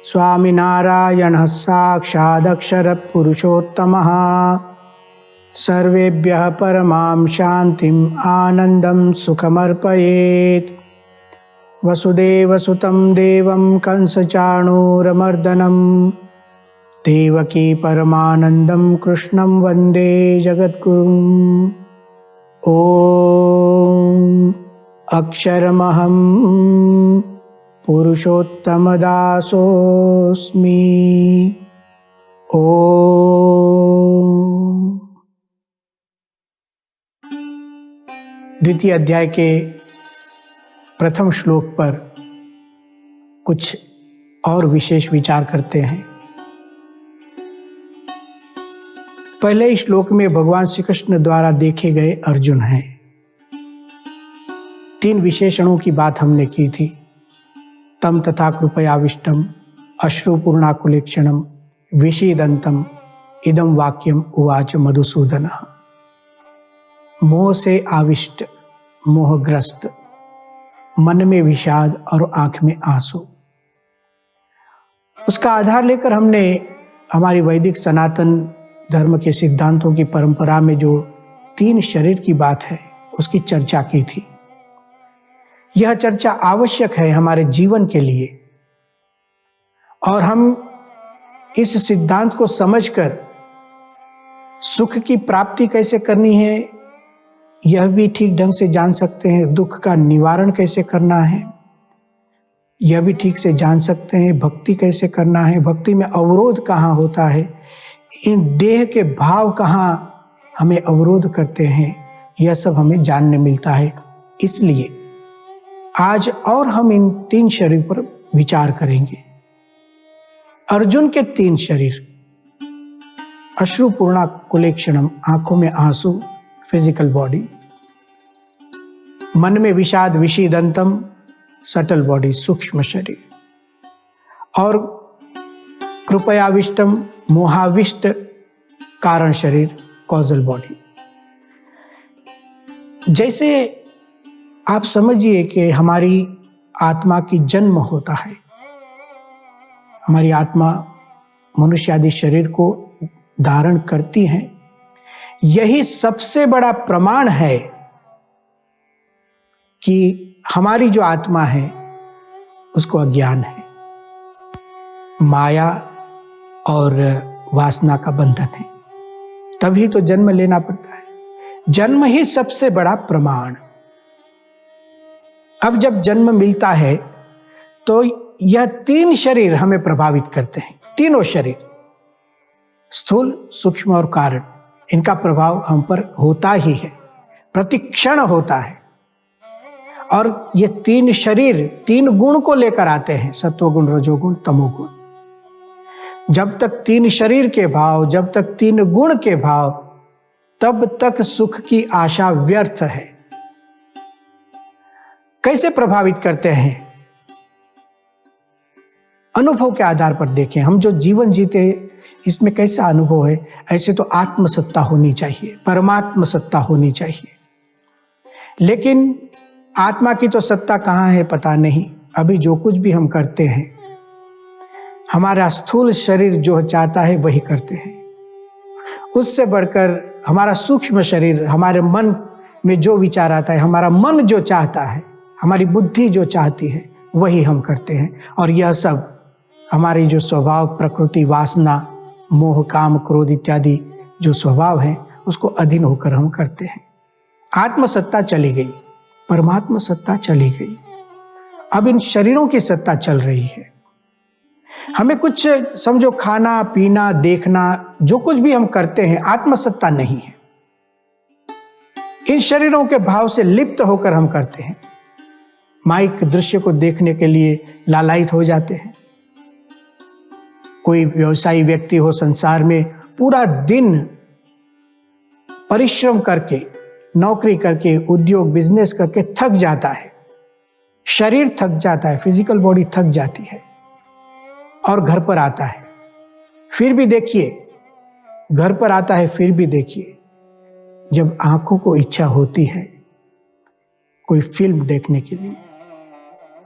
स्वामिनारायणः साक्षादक्षरः पुरुषोत्तमः सर्वेभ्यः परमां शान्तिम् आनन्दं सुखमर्पयेत्। वसुदेवसुतं देवं कंसचाणूरमर्दनं देवकी परमानन्दं कृष्णं वन्दे जगद्गुरुम्। ॐ अक्षरमहं पुरुषोत्तमदासोऽस्मि। ॐ द्वितीय अध्याय के प्रथम श्लोक पर कुछ और विशेष विचार करते हैं। पहले श्लोक में भगवान श्री कृष्ण द्वारा देखे गए अर्जुन हैं। 3 विशेषणों की बात हमने की थी। तम तथा कृपयाविष्टम, अश्रुपूर्णाकुलेक्षणम, विषीदंतम, इदम वाक्यम उवाच मधुसूदनः। मोह से आविष्ट, मोहग्रस्त, मन में विषाद और आंख में आंसू। उसका आधार लेकर हमने हमारी वैदिक सनातन धर्म के सिद्धांतों की परंपरा में जो 3 शरीर की बात है उसकी चर्चा की थी। यह चर्चा आवश्यक है हमारे जीवन के लिए, और हम इस सिद्धांत को समझकर सुख की प्राप्ति कैसे करनी है यह भी ठीक ढंग से जान सकते हैं। दुख का निवारण कैसे करना है यह भी ठीक से जान सकते हैं। भक्ति कैसे करना है, भक्ति में अवरोध कहाँ होता है, इन देह के भाव कहाँ हमें अवरोध करते हैं, यह सब हमें जानने मिलता है। इसलिए आज और हम इन 3 शरीर पर विचार करेंगे। अर्जुन के 3 शरीर, अश्रुपूर्णाकुलेक्षणम, आंखों में आंसू, फिजिकल बॉडी, मन में विषाद, विषीदंतम, सटल बॉडी, सूक्ष्म शरीर, और कृपयाविष्टम, मोहाविष्ट, कारण शरीर, कॉजल बॉडी। जैसे आप समझिए कि हमारी आत्मा की जन्म होता है, हमारी आत्मा मनुष्य आदि शरीर को धारण करती है। यही सबसे बड़ा प्रमाण है कि हमारी जो आत्मा है उसको अज्ञान है, माया और वासना का बंधन है। तभी तो जन्म लेना पड़ता है। जन्म ही सबसे बड़ा प्रमाण। अब जब जन्म मिलता है तो यह 3 शरीर हमें प्रभावित करते हैं। तीनों शरीर, स्थूल, सूक्ष्म और कारण, इनका प्रभाव हम पर होता ही है, प्रतिक्षण होता है। और ये 3 शरीर 3 गुण को लेकर आते हैं, सत्वगुण, रजोगुण, तमोगुण। जब तक 3 शरीर के भाव, जब तक 3 गुण के भाव, तब तक सुख की आशा व्यर्थ है। कैसे प्रभावित करते हैं? अनुभव के आधार पर देखें। हम जो जीवन जीते इसमें कैसा अनुभव है? ऐसे तो आत्मसत्ता होनी चाहिए, परमात्म सत्ता होनी चाहिए। लेकिन आत्मा की तो सत्ता कहाँ है पता नहीं। अभी जो कुछ भी हम करते हैं, हमारा स्थूल शरीर जो चाहता है वही करते हैं। उससे बढ़कर हमारा सूक्ष्म शरीर, हमारे मन में जो विचार आता है, हमारा मन जो चाहता है, हमारी बुद्धि जो चाहती है वही हम करते हैं। और यह सब हमारी जो स्वभाव, प्रकृति, वासना, मोह, काम, क्रोध इत्यादि जो स्वभाव है उसको अधीन होकर हम करते हैं। आत्मसत्ता चली गई, परमात्मा सत्ता चली गई। अब इन शरीरों की सत्ता चल रही है। हमें कुछ समझो, खाना पीना, देखना, जो कुछ भी हम करते हैं, आत्मसत्ता नहीं है। इन शरीरों के भाव से लिप्त होकर हम करते हैं। माइक दृश्य को देखने के लिए लालायित हो जाते हैं। कोई व्यवसायी व्यक्ति हो संसार में, पूरा दिन परिश्रम करके, नौकरी करके, उद्योग बिजनेस करके थक जाता है, शरीर थक जाता है, फिजिकल बॉडी थक जाती है, और घर पर आता है। फिर भी देखिए, घर पर आता है, फिर भी देखिए, जब आंखों को इच्छा होती है कोई फिल्म देखने के लिए,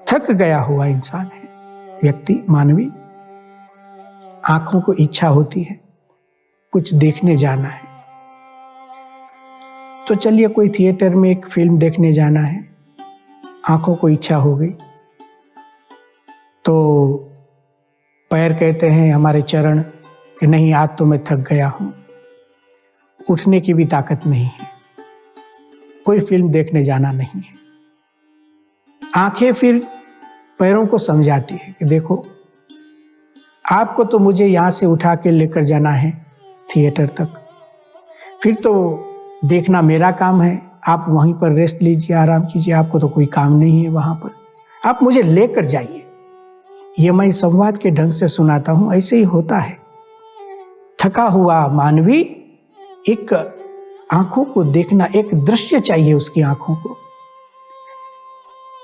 थक गया हुआ इंसान है व्यक्ति, मानवी, आंखों को इच्छा होती है कुछ देखने जाना है, तो चलिए कोई थिएटर में एक फिल्म देखने जाना है, आंखों को इच्छा हो गई, तो पैर कहते हैं हमारे चरण कि नहीं आज तो मैं थक गया हूं, उठने की भी ताकत नहीं है, कोई फिल्म देखने जाना नहीं है। आंखें फिर पैरों को समझाती है कि देखो आपको तो मुझे यहां से उठा के लेकर जाना है थिएटर तक, फिर तो देखना मेरा काम है, आप वहीं पर रेस्ट लीजिए, आराम कीजिए, आपको तो कोई काम नहीं है वहां पर, आप मुझे लेकर जाइए। ये मैं संवाद के ढंग से सुनाता हूं, ऐसे ही होता है। थका हुआ मानवी एक आंखों को देखना, एक दृश्य चाहिए उसकी आंखों को।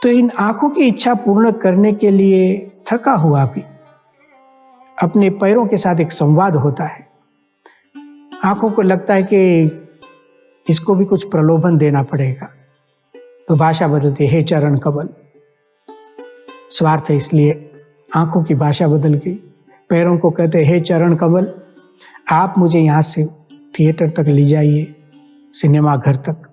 तो इन आंखों की इच्छा पूर्ण करने के लिए थका हुआ भी अपने पैरों के साथ एक संवाद होता है। आंखों को लगता है कि इसको भी कुछ प्रलोभन देना पड़ेगा, तो भाषा बदलते, हे चरण कमल। स्वार्थ है इसलिए आंखों की भाषा बदल गई। पैरों को कहते हे चरण कमल, आप मुझे यहां से थिएटर तक ले जाइए, सिनेमा घर तक।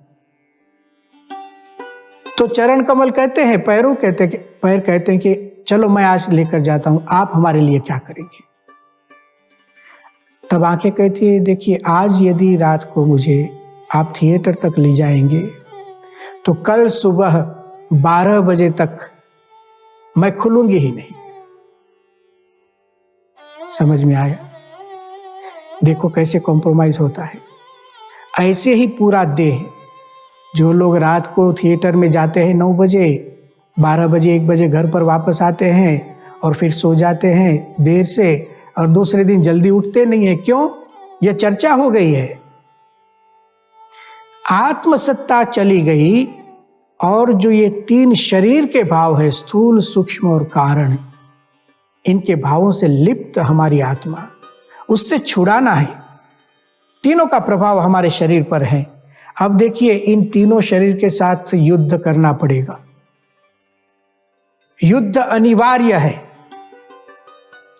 तो चरण कमल कहते हैं, पैर कहते हैं कि चलो मैं आज लेकर जाता हूं, आप हमारे लिए क्या करेंगे। तब आंखें कहती है देखिए आज यदि रात को मुझे आप थिएटर तक ले जाएंगे तो कल सुबह 12 बजे तक मैं खुलूंगी ही नहीं। समझ में आया? देखो कैसे कॉम्प्रोमाइज होता है। ऐसे ही पूरा देह, जो लोग रात को थिएटर में जाते हैं 9 बजे, 12 बजे 1 बजे घर पर वापस आते हैं और फिर सो जाते हैं देर से, और दूसरे दिन जल्दी उठते नहीं है। क्यों? यह चर्चा हो गई है। आत्मसत्ता चली गई और जो ये 3 शरीर के भाव है, स्थूल सूक्ष्म और कारण, इनके भावों से लिप्त हमारी आत्मा, उससे छुड़ाना है। तीनों का प्रभाव हमारे शरीर पर है। अब देखिए इन तीनों शरीर के साथ युद्ध करना पड़ेगा। युद्ध अनिवार्य है,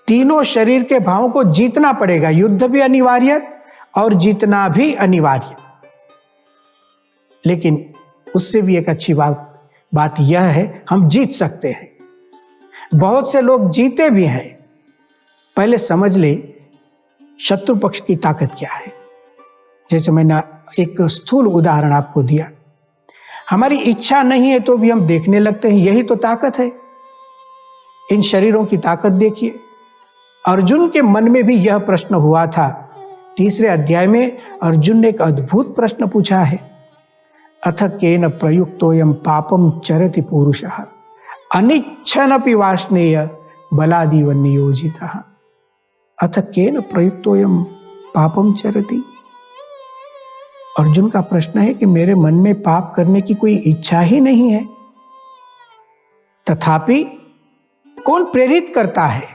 तीनों शरीर के भावों को जीतना पड़ेगा। युद्ध भी अनिवार्य और जीतना भी अनिवार्य। लेकिन उससे भी एक अच्छी बात यह है, हम जीत सकते हैं। बहुत से लोग जीते भी हैं। पहले समझ ले शत्रु पक्ष की ताकत क्या है। जैसे मैंने एक स्थूल उदाहरण आपको दिया, हमारी इच्छा नहीं है तो भी हम देखने लगते हैं, यही तो ताकत है। इन शरीरों की ताकत देखिए। अर्जुन के मन में भी यह प्रश्न हुआ था। 3 अध्याय में अर्जुन ने एक अद्भुत प्रश्न पूछा है, अथ केन प्रयुक्तोयम पापम चरति पुरुषः अनिच्छनपि वार्ष्णेय बलादिव नियोजितः। अथ केन प्रयुक्तोयम पापम चरति। अर्जुन का प्रश्न है कि मेरे मन में पाप करने की कोई इच्छा ही नहीं है, तथापि कौन प्रेरित करता है।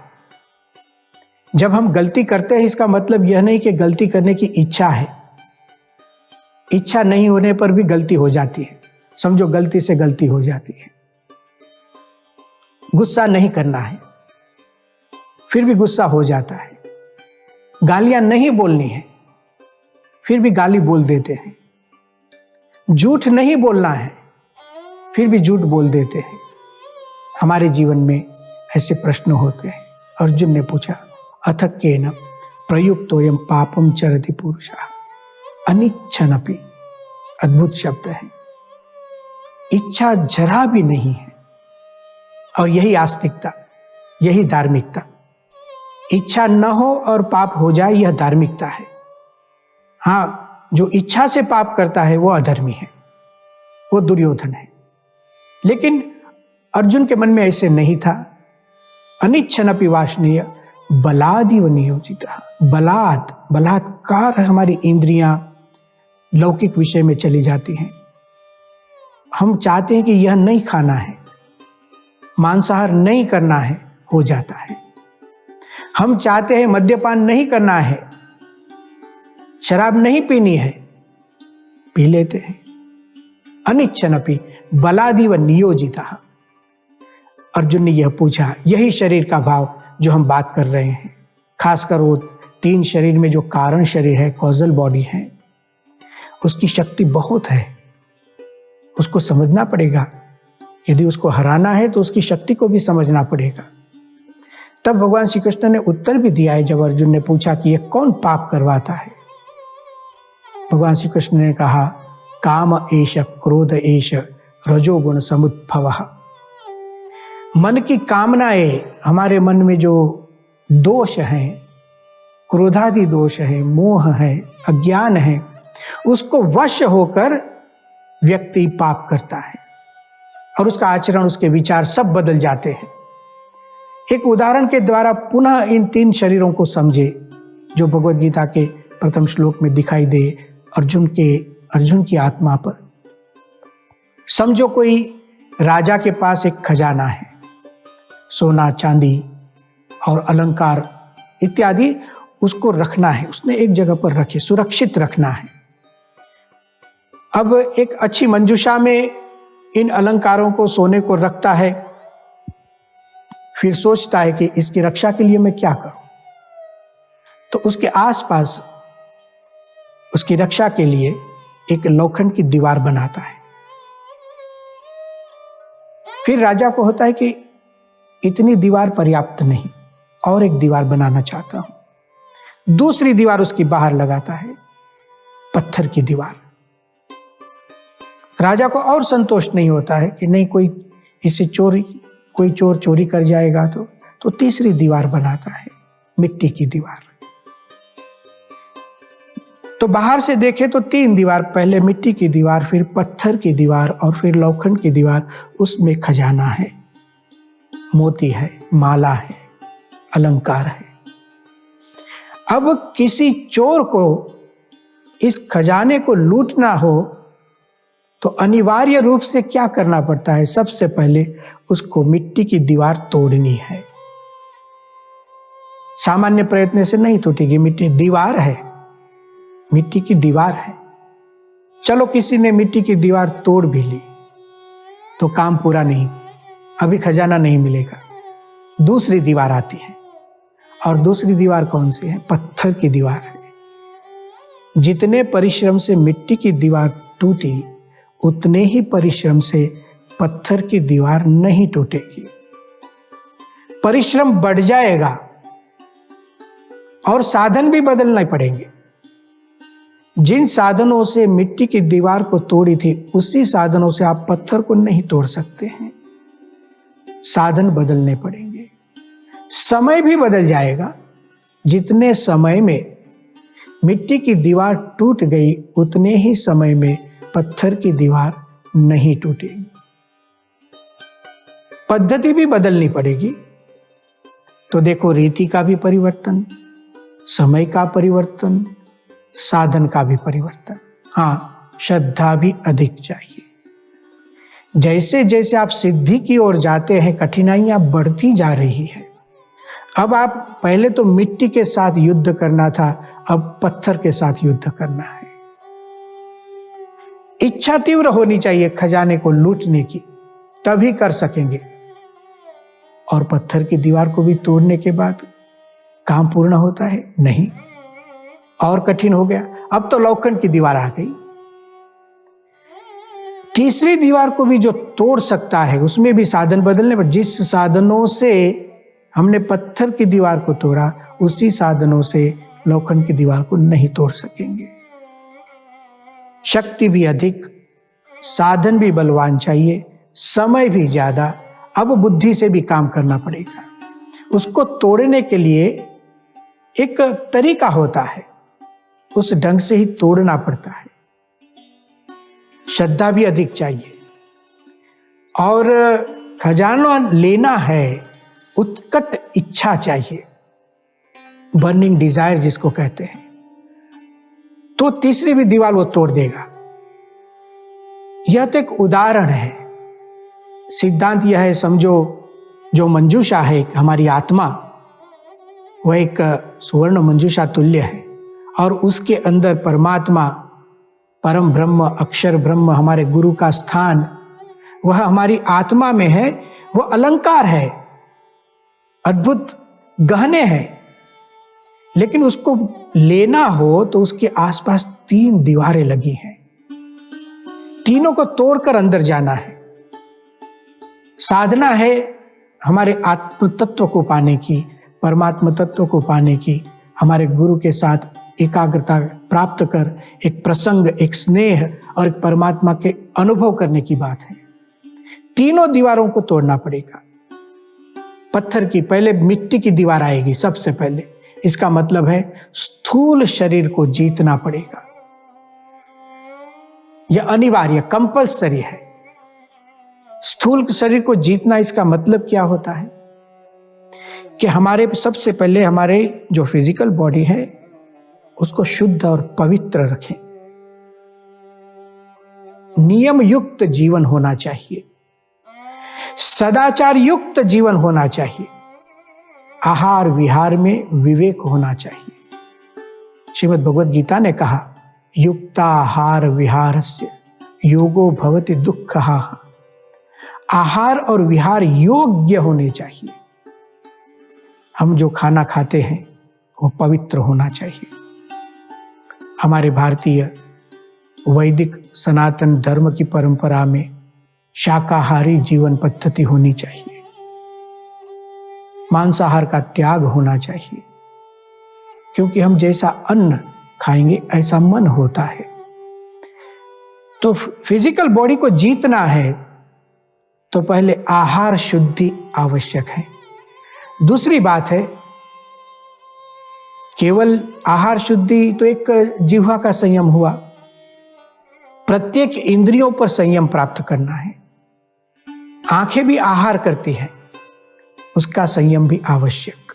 जब हम गलती करते हैं इसका मतलब यह नहीं कि गलती करने की इच्छा है। इच्छा नहीं होने पर भी गलती हो जाती है। समझो गलती से गलती हो जाती है। गुस्सा नहीं करना है, फिर भी गुस्सा हो जाता है। गालियां नहीं बोलनी है, फिर भी गाली बोल देते हैं। झूठ नहीं बोलना है, फिर भी झूठ बोल देते हैं। हमारे जीवन में ऐसे प्रश्न होते हैं। अर्जुन ने पूछा, अथ केन प्रयुक्तोयम पापम चरति पुरुषः अनिच्छनपि। अद्भुत शब्द है। इच्छा जरा भी नहीं है। और यही आस्तिकता, यही धार्मिकता। इच्छा न हो और पाप हो जाए, यह धार्मिकता है। हाँ, जो इच्छा से पाप करता है वो अधर्मी है, वो दुर्योधन है। लेकिन अर्जुन के मन में ऐसे नहीं था। अनिच्छनपि वार्ष्णेय बलादिव नियोजितः। बलात्कार हमारी इंद्रियां लौकिक विषय में चली जाती हैं। हम चाहते हैं कि यह नहीं खाना है, मांसाहार नहीं करना है, हो जाता है। हम चाहते हैं मद्यपान नहीं करना है, शराब नहीं पीनी है, पी लेते हैं। अनिच्छनपि बलादिव नियोजितः। अर्जुन ने यह पूछा, यही शरीर का भाव जो हम बात कर रहे हैं। खासकर वो 3 शरीर में जो कारण शरीर है, कॉजल बॉडी है, उसकी शक्ति बहुत है। उसको समझना पड़ेगा। यदि उसको हराना है तो उसकी शक्ति को भी समझना पड़ेगा। तब भगवान श्री कृष्ण ने उत्तर भी दिया है जब अर्जुन ने पूछा कि यह कौन पाप करवाता है। भगवान श्री कृष्ण ने कहा, काम एष क्रोध एष रजोगुण समुद्भवः। मन की कामनाएं, हमारे मन में जो दोष हैं, क्रोधादि दोष है, मोह है, अज्ञान है, उसको वश होकर व्यक्ति पाप करता है और उसका आचरण, उसके विचार सब बदल जाते हैं। एक उदाहरण के द्वारा पुनः इन 3 शरीरों को समझे जो भगवद गीता के प्रथम श्लोक में दिखाई दे अर्जुन की आत्मा पर। समझो कोई राजा के पास एक खजाना है, सोना चांदी और अलंकार इत्यादि उसको रखना है, उसने एक जगह पर रखे, सुरक्षित रखना है। अब एक अच्छी मंजूषा में इन अलंकारों को, सोने को रखता है, फिर सोचता है कि इसकी रक्षा के लिए मैं क्या करूं। तो उसके आसपास उसकी रक्षा के लिए एक लोखंड की दीवार बनाता है। फिर राजा को होता है कि इतनी दीवार पर्याप्त नहीं, और एक दीवार बनाना चाहता हूं। दूसरी दीवार उसकी बाहर लगाता है, पत्थर की दीवार। राजा को और संतोष नहीं होता है कि नहीं, कोई चोर चोरी कर जाएगा तो तीसरी दीवार बनाता है, मिट्टी की दीवार। तो बाहर से देखे तो 3 दीवार, पहले मिट्टी की दीवार, फिर पत्थर की दीवार और फिर लोखंड की दीवार। उसमें खजाना है, मोती है, माला है, अलंकार है। अब किसी चोर को इस खजाने को लूटना हो तो अनिवार्य रूप से क्या करना पड़ता है? सबसे पहले उसको मिट्टी की दीवार तोड़नी है। सामान्य प्रयत्न से नहीं टूटेगी, दीवार है, मिट्टी की दीवार है। चलो किसी ने मिट्टी की दीवार तोड़ भी ली तो काम पूरा नहीं, अभी खजाना नहीं मिलेगा। दूसरी दीवार आती है, और दूसरी दीवार कौन सी है? पत्थर की दीवार है। जितने परिश्रम से मिट्टी की दीवार टूटी, उतने ही परिश्रम से पत्थर की दीवार नहीं टूटेगी। परिश्रम बढ़ जाएगा और साधन भी बदलना पड़ेंगे। जिन साधनों से मिट्टी की दीवार को तोड़ी थी, उसी साधनों से आप पत्थर को नहीं तोड़ सकते हैं। साधन बदलने पड़ेंगे, समय भी बदल जाएगा। जितने समय में मिट्टी की दीवार टूट गई, उतने ही समय में पत्थर की दीवार नहीं टूटेगी। पद्धति भी बदलनी पड़ेगी। तो देखो, रीति का भी परिवर्तन, समय का परिवर्तन, साधन का भी परिवर्तन। हाँ, श्रद्धा भी अधिक चाहिए। जैसे जैसे आप सिद्धि की ओर जाते हैं, कठिनाइयां बढ़ती जा रही है। अब आप, पहले तो मिट्टी के साथ युद्ध करना था, अब पत्थर के साथ युद्ध करना है। इच्छा तीव्र होनी चाहिए खजाने को लूटने की, तभी कर सकेंगे। और पत्थर की दीवार को भी तोड़ने के बाद काम पूर्ण होता है? नहीं, और कठिन हो गया। अब तो लोखंड की दीवार आ गई। तीसरी दीवार को भी जो तोड़ सकता है, उसमें भी साधन बदलने पर, जिस साधनों से हमने पत्थर की दीवार को तोड़ा, उसी साधनों से लोखंड की दीवार को नहीं तोड़ सकेंगे। शक्ति भी अधिक, साधन भी बलवान चाहिए, समय भी ज्यादा। अब बुद्धि से भी काम करना पड़ेगा। उसको तोड़ने के लिए एक तरीका होता है, उस ढंग से ही तोड़ना पड़ता है। श्रद्धा भी अधिक चाहिए, और खजाना लेना है, उत्कट इच्छा चाहिए, बर्निंग डिजायर जिसको कहते हैं। तो तीसरी भी दीवार वो तोड़ देगा। यह तो एक उदाहरण है। सिद्धांत यह है, समझो जो मंजूषा है हमारी आत्मा, वह एक सुवर्ण मंजूषा तुल्य है, और उसके अंदर परमात्मा, परम ब्रह्म, अक्षर ब्रह्म, हमारे गुरु का स्थान, वह हमारी आत्मा में है। वह अलंकार है, अद्भुत गहने हैं, लेकिन उसको लेना हो तो उसके आसपास 3 दीवारें लगी हैं, तीनों को तोड़कर अंदर जाना है। साधना है हमारे आत्म तत्व को पाने की, परमात्मा तत्व को पाने की, हमारे गुरु के साथ एकाग्रता प्राप्त कर एक प्रसंग, एक स्नेह और एक परमात्मा के अनुभव करने की बात है। तीनों दीवारों को तोड़ना पड़ेगा। पत्थर की पहले मिट्टी की दीवार आएगी सबसे पहले। इसका मतलब है स्थूल शरीर को जीतना पड़ेगा। यह अनिवार्य, कंपल्सरी है। स्थूल शरीर को जीतना, इसका मतलब क्या होता है कि हमारे सबसे पहले हमारे जो फिजिकल बॉडी है उसको शुद्ध और पवित्र रखें। नियम युक्त जीवन होना चाहिए, सदाचार युक्त जीवन होना चाहिए, आहार विहार में विवेक होना चाहिए। श्रीमद् भगवद गीता ने कहा, युक्ताहार विहारस्य योगो भवति दुःखः। आहार और विहार योग्य होने चाहिए। हम जो खाना खाते हैं वो पवित्र होना चाहिए। हमारे भारतीय वैदिक सनातन धर्म की परंपरा में शाकाहारी जीवन पद्धति होनी चाहिए। मांसाहार का त्याग होना चाहिए, क्योंकि हम जैसा अन्न खाएंगे ऐसा मन होता है। तो फिजिकल बॉडी को जीतना है तो पहले आहार शुद्धि आवश्यक है। दूसरी बात है, केवल आहार शुद्धि तो एक जिह्वा का संयम हुआ, प्रत्येक इंद्रियों पर संयम प्राप्त करना है। आंखें भी आहार करती हैं, उसका संयम भी आवश्यक।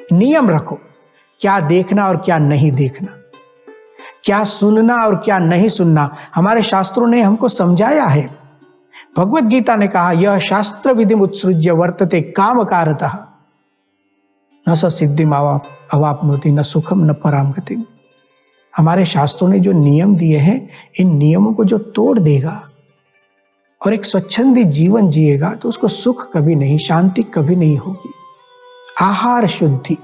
नियम रखो, क्या देखना और क्या नहीं देखना, क्या सुनना और क्या नहीं सुनना। हमारे शास्त्रों ने हमको समझाया है। भगवद गीता ने कहा, यह शास्त्र विधि उत्सृज्य वर्तते काम कारतः न स सिद्धिम अवाप्नोति न सुखम न पराम गतिम। हमारे शास्त्रों ने जो नियम दिए हैं, इन नियमों को जो तोड़ देगा और एक स्वच्छंदी जीवन जिएगा तो उसको सुख कभी नहीं, शांति कभी नहीं होगी। आहार शुद्धि,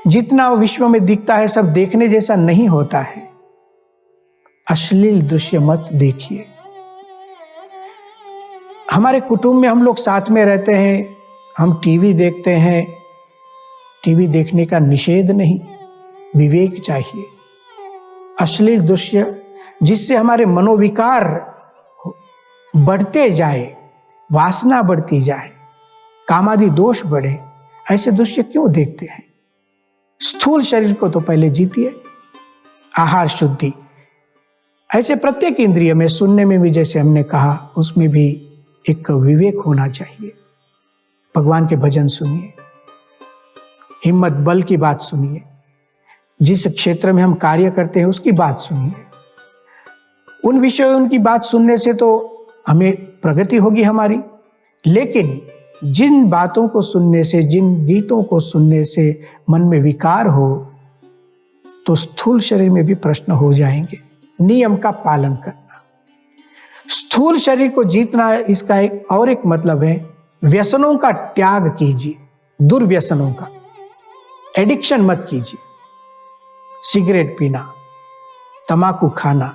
जितना विश्व में दिखता है सब देखने जैसा नहीं होता है। अश्लील दृश्य मत देखिए। हमारे कुटुंब में हम लोग साथ में रहते हैं, हम टीवी देखते हैं, टीवी देखने का निषेध नहीं, विवेक चाहिए। अश्लील दृश्य जिससे हमारे मनोविकार बढ़ते जाए, वासना बढ़ती जाए, कामादि दोष बढ़े, ऐसे दृश्य क्यों देखते हैं? स्थूल शरीर को तो पहले जीतिए। आहार शुद्धि, ऐसे प्रत्येक इंद्रिय में, सुनने में भी जैसे हमने कहा, उसमें भी एक विवेक होना चाहिए। भगवान के भजन सुनिए, हिम्मत बल की बात सुनिए, जिस क्षेत्र में हम कार्य करते हैं उसकी बात सुनिए। उन विषयों उनकी बात सुनने से तो हमें प्रगति होगी हमारी, लेकिन जिन बातों को सुनने से, जिन गीतों को सुनने से मन में विकार हो तो स्थूल शरीर में भी प्रश्न हो जाएंगे। नियम का पालन करना, स्थूल शरीर को जीतना, इसका एक और एक मतलब है व्यसनों का त्याग कीजिए। दुर्व्यसनों का एडिक्शन मत कीजिए। सिगरेट पीना, तंबाकू खाना,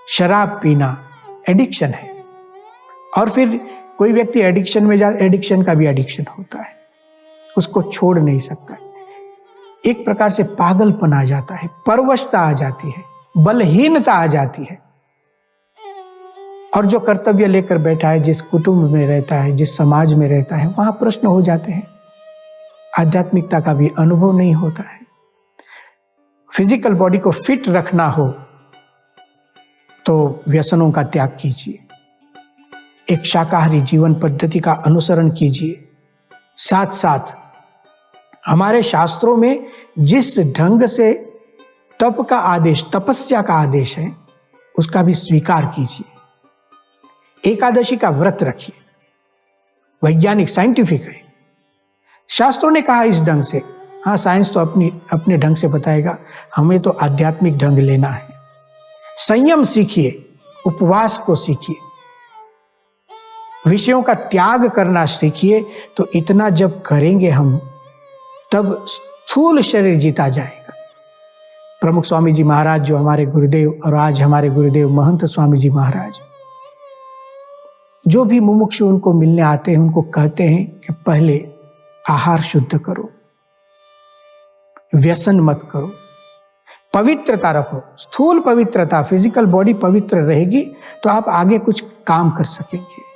शराब पीना एडिक्शन है। और फिर कोई व्यक्ति एडिक्शन में जाए, एडिक्शन का भी एडिक्शन होता है, उसको छोड़ नहीं सकता। एक प्रकार से पागलपन आ जाता है, परवशता आ जाती है, बलहीनता आ जाती है। और जो कर्तव्य लेकर बैठा है, जिस कुटुंब में रहता है, जिस समाज में रहता है, वहां प्रश्न हो जाते हैं। आध्यात्मिकता का भी अनुभव नहीं होता है। फिजिकल बॉडी को फिट रखना हो तो व्यसनों का त्याग कीजिए, एक शाकाहारी जीवन पद्धति का अनुसरण कीजिए। साथ साथ हमारे शास्त्रों में जिस ढंग से तप का आदेश, तपस्या का आदेश है, उसका भी स्वीकार कीजिए। एकादशी का व्रत रखिए, वैज्ञानिक साइंटिफिक है। शास्त्रों ने कहा इस ढंग से, हाँ साइंस तो अपने ढंग से बताएगा, हमें तो आध्यात्मिक ढंग लेना है। संयम सीखिए, उपवास को सीखिए, विषयों का त्याग करना सीखिए। तो इतना जब करेंगे हम, तब स्थूल शरीर जीता जाएगा। प्रमुख स्वामी जी महाराज जो हमारे गुरुदेव और आज हमारे गुरुदेव महंत स्वामी जी महाराज, जो भी मुमुक्षु उनको मिलने आते हैं उनको कहते हैं कि पहले आहार शुद्ध करो, व्यसन मत करो, पवित्रता रखो। स्थूल पवित्रता, फिजिकल बॉडी पवित्र रहेगी तो आप आगे कुछ काम कर सकेंगे।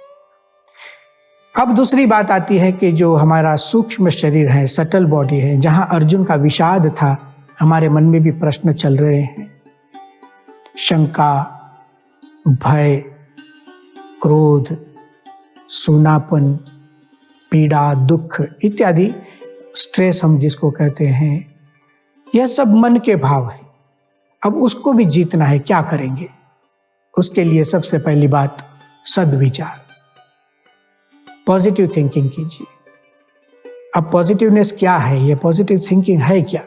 अब दूसरी बात आती है कि जो हमारा सूक्ष्म शरीर है, सटल बॉडी है, जहां अर्जुन का विषाद था, हमारे मन में भी प्रश्न चल रहे हैं। शंका, भय, क्रोध, सूनापन, पीड़ा, दुख इत्यादि, स्ट्रेस हम जिसको कहते हैं, यह सब मन के भाव है। अब उसको भी जीतना है, क्या करेंगे? उसके लिए सबसे पहली बात सद्विचार, पॉजिटिव थिंकिंग कीजिए। अब पॉजिटिवनेस क्या है, यह पॉजिटिव थिंकिंग है क्या?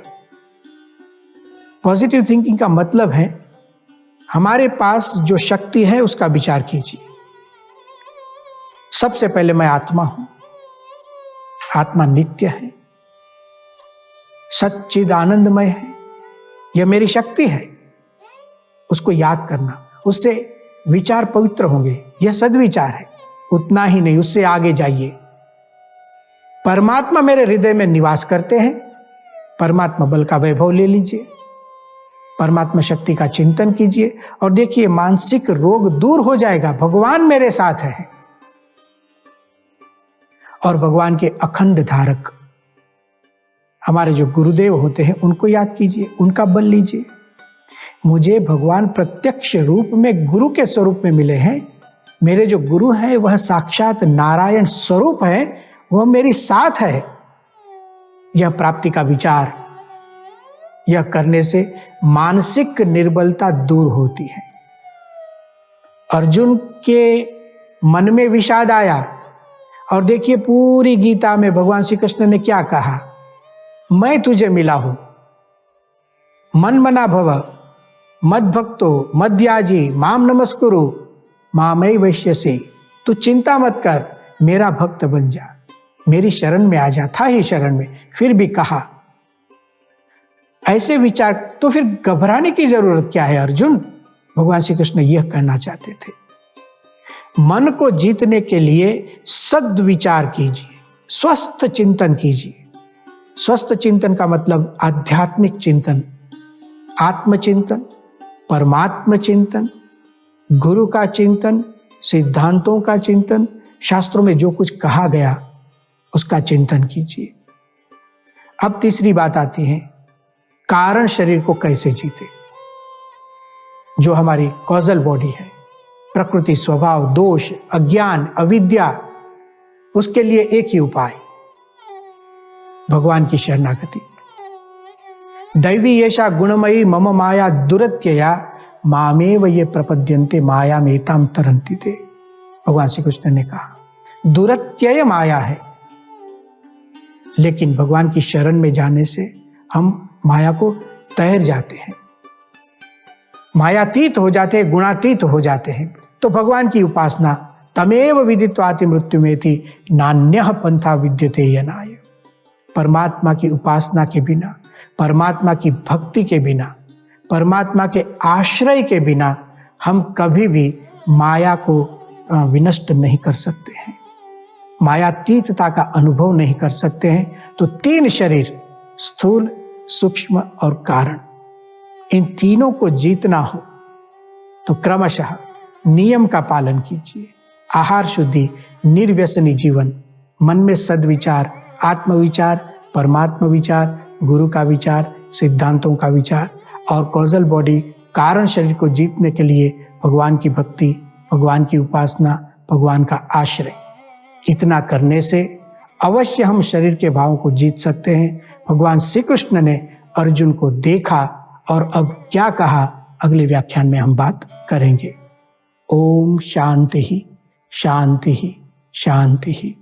पॉजिटिव थिंकिंग का मतलब है हमारे पास जो शक्ति है उसका विचार कीजिए। सबसे पहले मैं आत्मा हूं, आत्मा नित्य है, सच्चिद आनंदमय है, यह मेरी शक्ति है। उसको याद करना, उससे विचार पवित्र होंगे, यह सद्विचार है। उतना ही नहीं, उससे आगे जाइए। परमात्मा मेरे हृदय में निवास करते हैं, परमात्मा बल का वैभव ले लीजिए, परमात्मा शक्ति का चिंतन कीजिए और देखिए मानसिक रोग दूर हो जाएगा। भगवान मेरे साथ है। और भगवान के अखंड धारक हमारे जो गुरुदेव होते हैं उनको याद कीजिए, उनका बल लीजिए। मुझे भगवान प्रत्यक्ष रूप में गुरु के स्वरूप में मिले हैं। मेरे जो गुरु हैं वह साक्षात नारायण स्वरूप है, वह मेरी साथ है। यह प्राप्ति का विचार, यह करने से मानसिक निर्बलता दूर होती है। अर्जुन के मन में विषाद आया और देखिए पूरी गीता में भगवान श्री कृष्ण ने क्या कहा, मैं तुझे मिला हूं, मन मना भव, मद भक्तो मद्याजी माम नमस्कुरु मामय वैश्यसे। तू चिंता मत कर, मेरा भक्त बन जा, मेरी शरण में आ जा। था ही शरण में, फिर भी कहा। ऐसे विचार, तो फिर घबराने की जरूरत क्या है अर्जुन? भगवान श्री कृष्ण यह कहना चाहते थे। मन को जीतने के लिए सद्विचार कीजिए, स्वस्थ चिंतन कीजिए। स्वस्थ चिंतन का मतलब आध्यात्मिक चिंतन, आत्मचिंतन, परमात्म चिंतन, गुरु का चिंतन, सिद्धांतों का चिंतन, शास्त्रों में जो कुछ कहा गया उसका चिंतन कीजिए। अब तीसरी बात आती है, कारण शरीर को कैसे जीते। जो हमारी कॉजल बॉडी है, प्रकृति, स्वभाव, दोष, अज्ञान, अविद्या, उसके लिए एक ही उपाय, भगवान की शरणागति। दैवी येषा गुणमयी मम माया दुरत्यया मामेव ये प्रपद्यन्ते माया मेताम तरन्ति ते। भगवान श्री कृष्ण ने कहा दुरत्यय माया है, लेकिन भगवान की शरण में जाने से हम माया को तैर जाते हैं, मायातीत हो जाते हैं, गुणातीत हो जाते हैं। तो भगवान की उपासना, तमेव विदित्वाति मृत्युमेति नान्यः पंथा विद्यते यनाय। परमात्मा की उपासना के बिना, परमात्मा की भक्ति के बिना, परमात्मा के आश्रय के बिना हम कभी भी माया को विनष्ट नहीं कर सकते हैं, मायातीतता का अनुभव नहीं कर सकते हैं। तो तीन शरीर, स्थूल, सूक्ष्म और कारण, इन तीनों को जीतना हो तो क्रमशः नियम का पालन कीजिए। आहार शुद्धि, निर्व्यसनी जीवन, मन में सद्विचार, आत्मविचार, परमात्मा विचार, गुरु का विचार, सिद्धांतों का विचार और कॉजल बॉडी, कारण शरीर को जीतने के लिए भगवान की भक्ति, भगवान की उपासना, भगवान का आश्रय। इतना करने से अवश्य हम शरीर के भावों को जीत सकते हैं। भगवान श्री कृष्ण ने अर्जुन को देखा और अब क्या कहा, अगले व्याख्यान में हम बात करेंगे। ओम शांति ही शांति ही शांति ही।